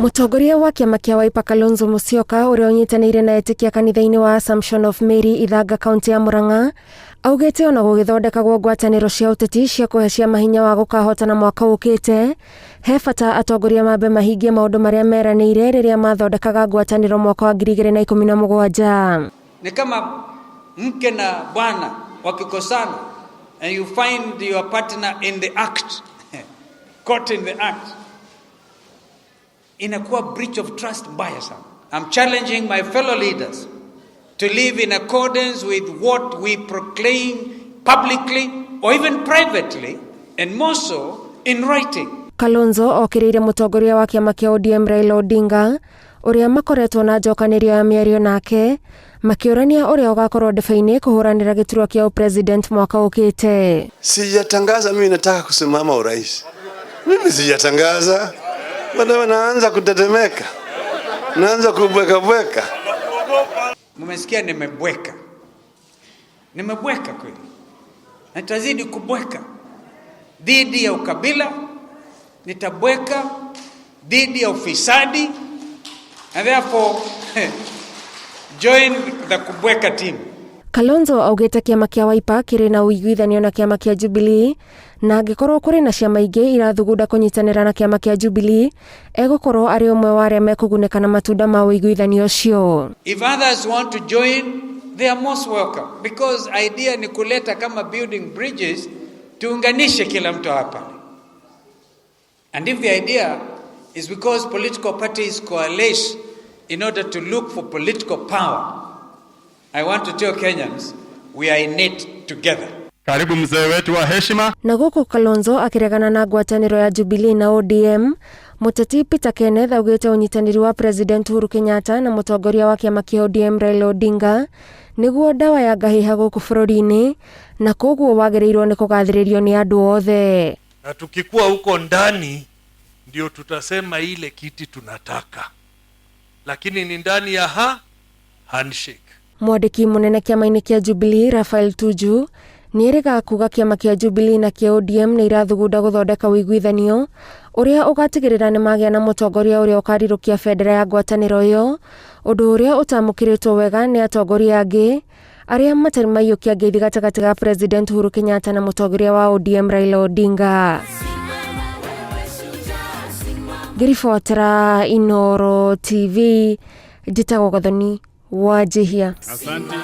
Mũtongoria wa kĩama kĩa Wiper Kalonzo Musyoka ũrĩa ũnyitanĩire na etĩkia kanitha-inĩ wa Assumption of Mary Ithanga kaunti ya Murang'a augĩte ona gũgĩthondekagwo ngwatanĩro cia ũteti cia kũhe ciama hinya wa gũkahotana mwaka ũkĩte, he bata atongoria mambe mahingie maũndũ marĩa meranĩire rĩrĩa mathondekaga ngwatanĩro mwaka wa 2017. Ni kama mke na bwana wakikosana and you find your partner in the act caught in the act, inakuwa breach of trust mbaya sana. I'm challenging my fellow leaders to live in accordance with what we proclaim publicly or even privately, and more so in writing. Kalonzo okĩrĩire mũtongoria wa kĩama kĩa ODM Raila Odinga ũrĩa makoretwo na njokanĩrio ya mĩario nake makĩũrania ũrĩa ũgakorwo ndebe-inĩ kũhũranĩra gĩturwa kĩa president mwaka ũkĩte. Sijatangaza mimi nataka kusimama urais. Mimi sijatangaza. Bado naanza kutetemeka. Naanza kubweka. Mmesikia nimebweka. Nimebweka kweli. Nitazidi kubweka. Dhidi ya ukabila, nitabweka dhidi ya ufisadi. And therefore join the kubweka team. Kalonzo augĩte kĩama kĩa Wiper kĩrĩ na ũiguithanio na kĩama kĩa Jubilee na angĩkorwo kũrĩ na ciama ingĩ irathugunda kũnyitanĩra na kĩama kĩa Jubilee egũkorwo arĩ ũmwe wa arĩa mekũgunĩka na matunda ma ũiguithanio ũcio. If others want to join, they are most welcome, because idea ni kuleta kama building bridges, tuunganishe kila mtu hapa. And if the idea is because political parties coalesce in order to look for political power, I want to tell Kenyans, we are in it together. Karibu mzee wetu wa heshima. Na gũkũ Kalonzo akĩregana na ngwatanĩro ya Jubilee na ODM, mũteti Peter Kenneth augĩte ũnyitanĩri wa President Uhuru Kenyatta na mũtongoria wa kĩama kĩa ODM Raila Odinga nĩguo ndawa ya ngahĩha gũkũ bũrũri-inĩ, na koguo wagĩrĩirwo nĩ kũgathĩrĩrio nĩ andũ othe. Na tukikuwa huko ndani ndio tutasema ile kiti tunataka, lakini ni ndani ya handshake. Mwandĩki mũnene kĩama-inĩ kĩa Jubilee Raphael Tuju nĩerĩga kuga kĩama kĩa Jubilee na kĩa ODM nĩ irathugunda gũthondeka ũiguithanio ũrĩa ũgatigĩrĩra nĩ magĩa na mũtongoria ũrĩa ũkarirũkia bendera ya ngwatanĩro ĩyo, ũndũ ũrĩa ũtamũkĩrĩtwo wega nĩ atongoria angĩ arĩa matarĩ maiyũkia ngeithi gatagatĩ ga President Uhuru Kenyatta na mũtongoria wa ODM Raila Odinga. Ngĩribotera Inooro TV, njĩtagwo Gathoni Wanjihia. Asante.